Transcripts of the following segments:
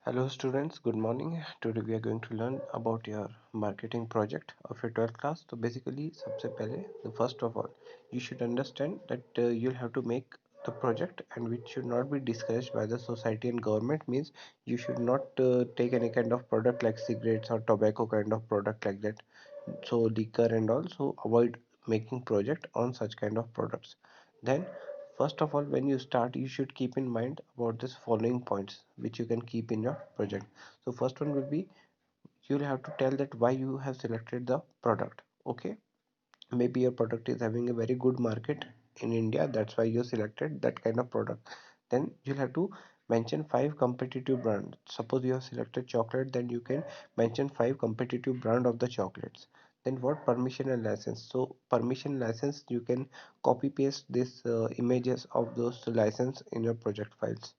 Hello students, good morning. Today we are going to learn about your marketing project of your 12th class. So basically सबसे पहले the first of all you should understand that you'll have to make the project and which should not be discouraged by the society and government means you should not take any kind of product like cigarettes or tobacco kind of product like that. So liquor and also avoid making project on such kind of products. Then first of all, when you start, you should keep in mind about this following points which you can keep in your project. So first one will be you'll have to tell that why you have selected the product. Okay, maybe your product is having a very good market in India, that's why you selected that kind of product. Then you'll have to mention five competitive brands. Suppose you have selected chocolate, then you can mention five competitive brand of the chocolates. Then what permission and license? So permission license, you can copy paste this images of those license in your project files.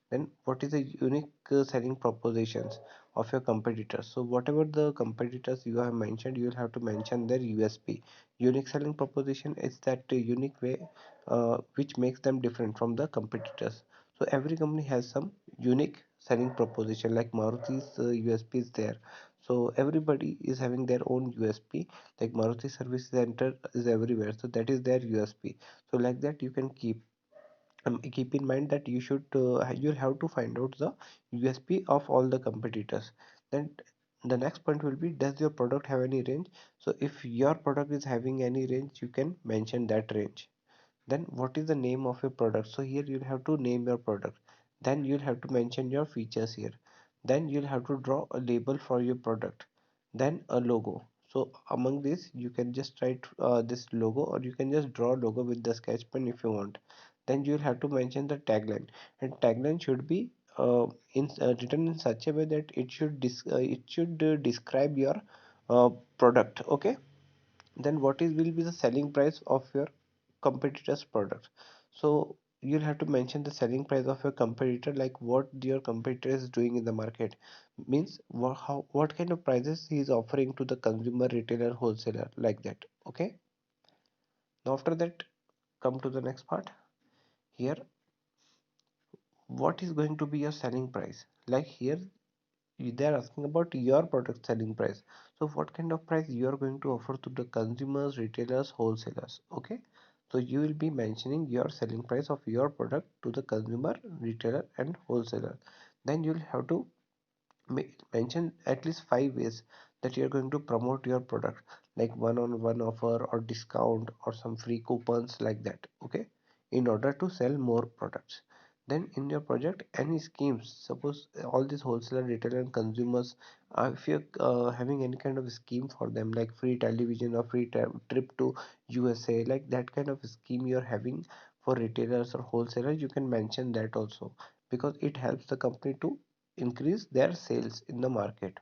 Then what is the unique selling propositions of your competitors? So whatever the competitors you have mentioned, you will have to mention their USP. Unique selling proposition is that unique way which makes them different from the competitors. So every company has some unique selling proposition, like Maruti's USP is there. So everybody is having their own USP. Like Maruti Service Center is everywhere, so that is their USP. So like that you can keep in mind that you'll have to find out the USP of all the competitors. Then the next point will be, does your product have any range? So if your product is having any range, you can mention that range. Then what is the name of your product? So here you'll have to name your product. Then you'll have to mention your features here. Then you'll have to draw a label for your product. Then a logo. So among this you can just write this logo, or you can just draw logo with the sketch pen if you want. Then you'll have to mention the tagline, and tagline should be written in such a way that it should describe your uh, product. Okay, then what is will be the selling price of your competitor's product? So you'll have to mention the selling price of your competitor, like what your competitor is doing in the market, means what kind of prices he is offering to the consumer, retailer, wholesaler, like that. Okay, now after that, come to the next part. Here, what is going to be your selling price? Like here they are asking about your product selling price. So what kind of price you are going to offer to the consumers, retailers, wholesalers? Okay, so you will be mentioning your selling price of your product to the consumer, retailer and wholesaler. Then you'll have to mention at least five ways that you're going to promote your product, like one-on-one offer or discount or some free coupons like that. Okay, in order to sell more products. Then in your project, any schemes, suppose all these wholesaler, retailer and consumers, if you're having any kind of scheme for them, like free television or free trip to USA, like that kind of scheme you're having for retailers or wholesalers, you can mention that also, because it helps the company to increase their sales in the market.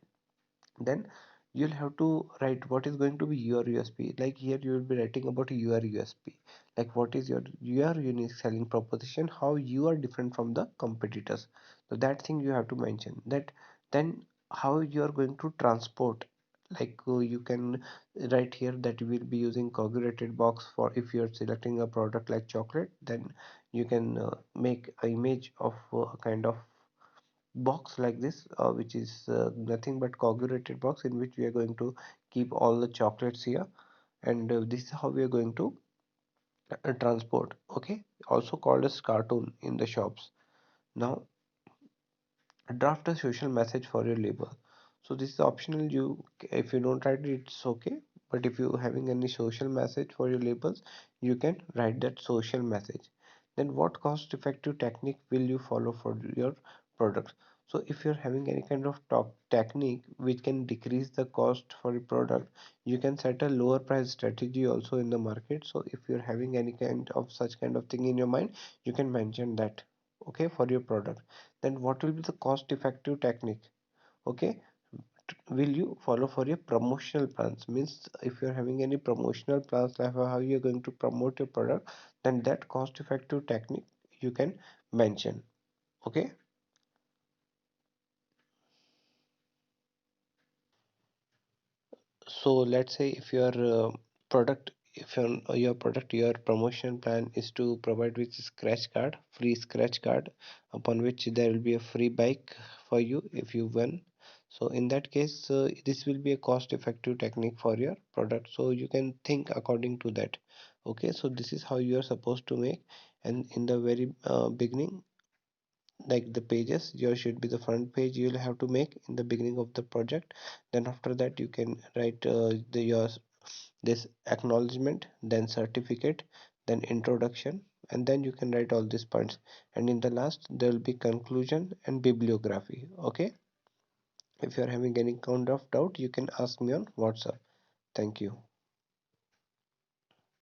Then you'll have to write what is going to be your USP. Like here you will be writing about your USP, like what is your unique selling proposition, how you are different from the competitors. So that thing you have to mention that. Then how you are going to transport, like you can write here that you will be using coagulated box. For if you are selecting a product like chocolate, then you can make an image of a kind of box like this, which is nothing but coagulated box in which we are going to keep all the chocolates here, and this is how we are going to transport. Okay, also called as cartoon in the shops. Now draft a social message for your label. So this is optional, you if you don't write it, it's okay, but if you having any social message for your labels, you can write that social message. Then what cost effective technique will you follow for your product? So if you're having any kind of talk technique which can decrease the cost for your product, you can set a lower price strategy also in the market. So if you're having any kind of such kind of thing in your mind, you can mention that. Okay, for your product. Then what will be the cost effective technique? Okay, will you follow for your promotional plans? Means if you're having any promotional plans, like how you're going to promote your product, then that cost effective technique you can mention. Okay, so let's say if your product if your product, your promotion plan is to provide with scratch card, free scratch card, upon which there will be a free bike for you if you win. So in that case, this will be a cost effective technique for your product, so you can think according to that. Okay, so this is how you are supposed to make. And in the very beginning, like the pages, your should be the front page you'll have to make in the beginning of the project. Then after that you can write your this acknowledgement, then certificate, then introduction, and then you can write all these points. And in the last there will be conclusion and bibliography. Okay, if you are having any kind of doubt, you can ask me on WhatsApp. Thank you.